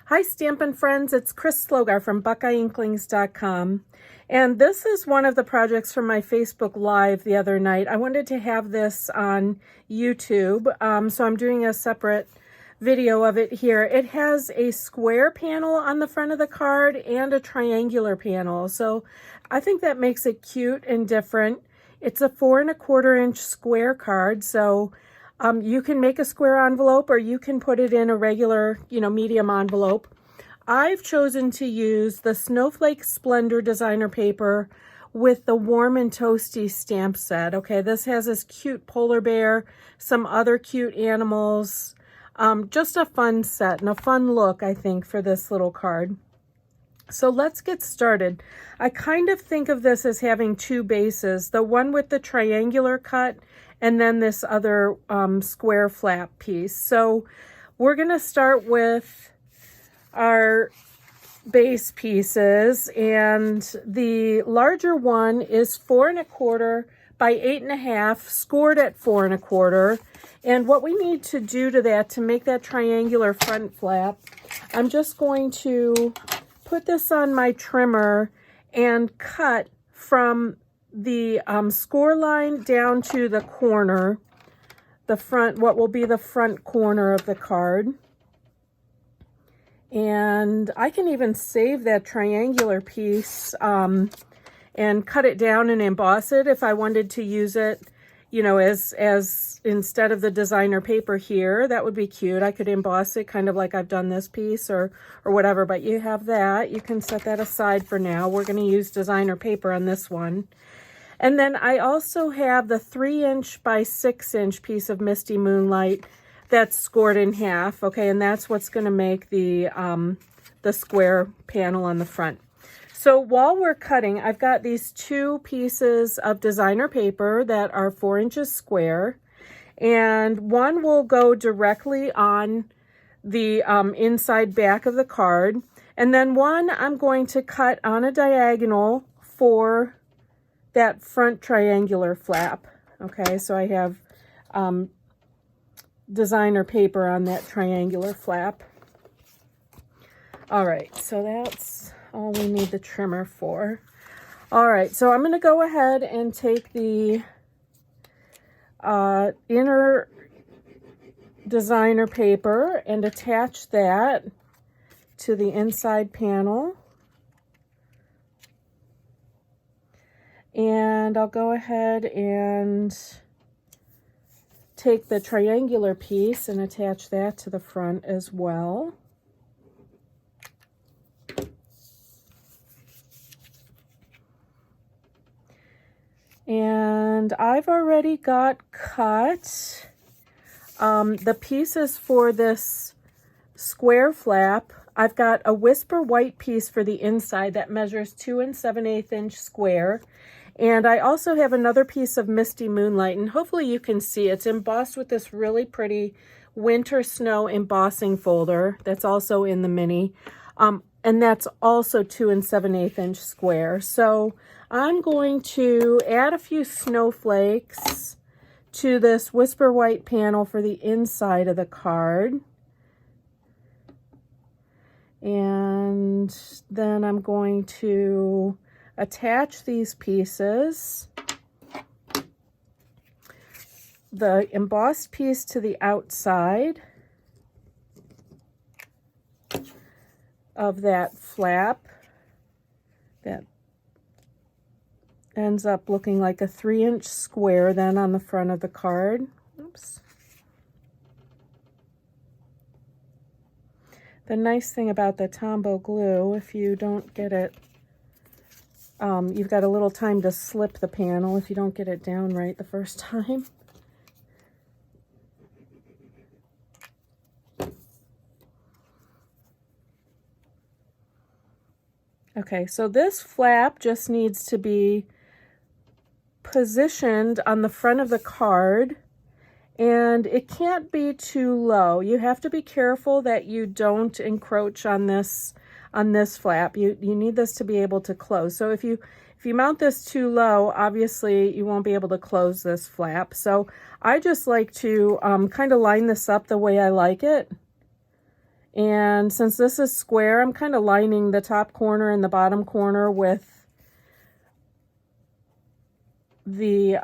Hi Stampin' Friends, it's Chris Slogar from BuckeyeInklings.com, and this is one of the projects from my Facebook Live the other night. I wanted to have this on YouTube, so I'm doing a separate video of it here. It has a square panel on the front of the card and a triangular panel, so I think that makes it cute and different. It's a 4 1/4 inch square card, so you can make a square envelope or you can put it in a regular, medium envelope. I've chosen to use the Snowflakes Splendor designer paper with the Warm and Toasty stamp set. Okay, this has this cute polar bear, some other cute animals. Just a fun set and a fun look, I think, for this little card. So let's get started. I kind of think of this as having two bases, the one with the triangular cut and then this other square flap piece. So we're going to start with our base pieces, and the larger one is 4 1/4 by 8 1/2, scored at 4 1/4. And what we need to do to that, to make that triangular front flap, I'm just going to put this on my trimmer and cut from the score line down to the corner, the front, what will be the front corner of the card. And I can even save that triangular piece and cut it down and emboss it if I wanted to use it, as instead of the designer paper here. That would be cute. I could emboss it kind of like I've done this piece or whatever, but you have that. You can set that aside for now. We're going to use designer paper on this one. And then I also have the 3 inch by 6 inch piece of Misty Moonlight that's scored in half. Okay, and that's what's going to make the square panel on the front. So while we're cutting, I've got these two pieces of designer paper that are 4 inches square, and one will go directly on the inside back of the card, and then one I'm going to cut on a diagonal for that front triangular flap. Okay, so I have designer paper on that triangular flap. All right, so that's all we need the trimmer for. All right, so I'm going to go ahead and take the inner designer paper and attach that to the inside panel. And I'll go ahead and take the triangular piece and attach that to the front as well. And I've already got cut the pieces for this square flap. I've got a Whisper white piece for the inside that measures 2 7/8 inch square. And I also have another piece of Misty Moonlight, and hopefully you can see it's embossed with this really pretty winter snow embossing folder that's also in the mini. And that's also 2 7/8 inch square. So I'm going to add a few snowflakes to this Whisper white panel for the inside of the card. And then I'm going to attach these pieces, the embossed piece to the outside of that flap that ends up looking like a 3 inch square then on the front of the card. Oops. The nice thing about the Tombow glue, if you don't get it, you've got a little time to slip the panel if you don't get it down right the first time. Okay, so this flap just needs to be positioned on the front of the card, and it can't be too low. You have to be careful that you don't encroach on this flap. You need this to be able to close. So if you mount this too low, obviously you won't be able to close this flap. So I just like to kind of line this up the way I like it. And since this is square, I'm kind of lining the top corner and the bottom corner with the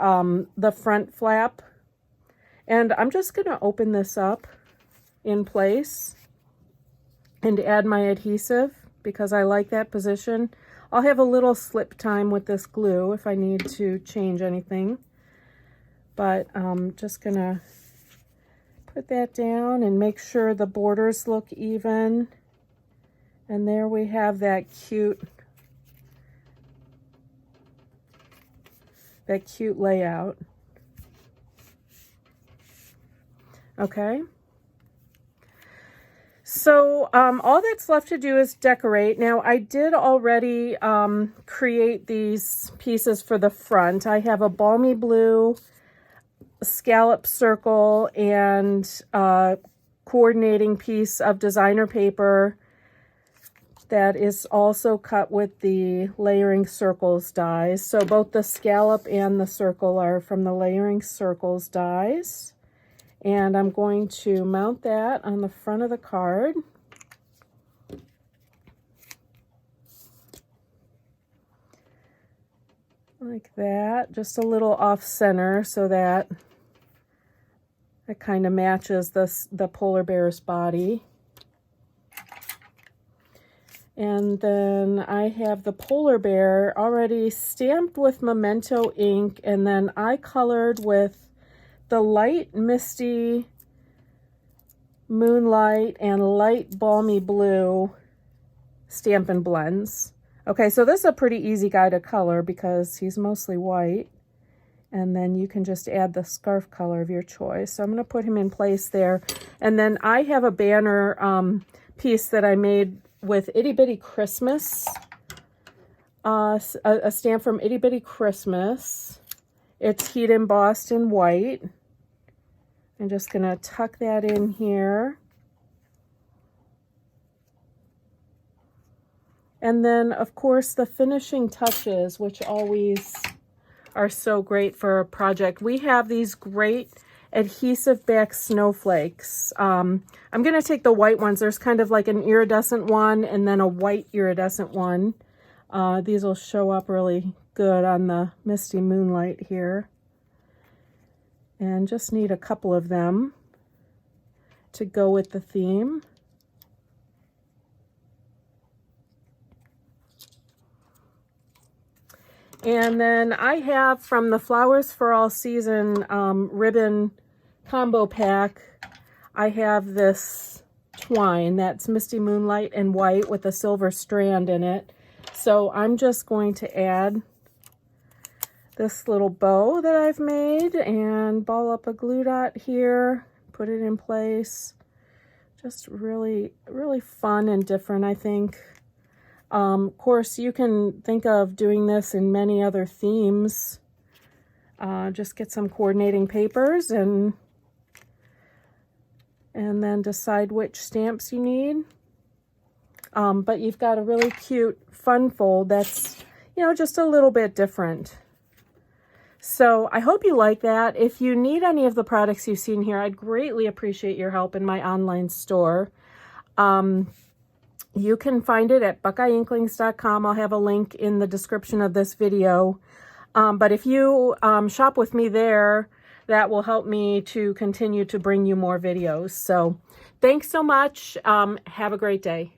front flap. And I'm just going to open this up in place and add my adhesive because I like that position. I'll have a little slip time with this glue if I need to change anything. But I'm just going to put that down and make sure the borders look even. And there we have that cute layout. Okay. So all that's left to do is decorate. Now I did already create these pieces for the front. I have a balmy blue scallop circle and coordinating piece of designer paper that is also cut with the layering circles dies. So both the scallop and the circle are from the layering circles dies. And I'm going to mount that on the front of the card. Like that, just a little off center so that it kind of matches the polar bear's body. And then I have the polar bear already stamped with Memento ink, and then I colored with the light misty moonlight and light balmy blue Stampin' Blends. Okay, so this is a pretty easy guy to color because he's mostly white. And then you can just add the scarf color of your choice. So I'm going to put him in place there. And then I have a banner piece that I made with Itty Bitty Christmas. A stamp from Itty Bitty Christmas. It's heat embossed in white. I'm just going to tuck that in here. And then, of course, the finishing touches, which always are so great for a project. We have these great adhesive back snowflakes. I'm going to take the white ones. There's kind of like an iridescent one and then a white iridescent one. These will show up really good on the misty moonlight here. And just need a couple of them to go with the theme. And then I have from the Flowers for All Season ribbon combo pack, I have this twine that's misty moonlight and white with a silver strand in it. So I'm just going to add this little bow that I've made and ball up a glue dot here, put it in place. Just really, really fun and different, I think. Of course, you can think of doing this in many other themes. Just get some coordinating papers and then decide which stamps you need. But you've got a really cute fun fold that's, you know, just a little bit different. So I hope you like that. If you need any of the products you've seen here, I'd greatly appreciate your help in my online store. You can find it at buckeyeinklings.com. I'll have a link in the description of this video. But if you shop with me there, that will help me to continue to bring you more videos. So thanks so much. Have a great day.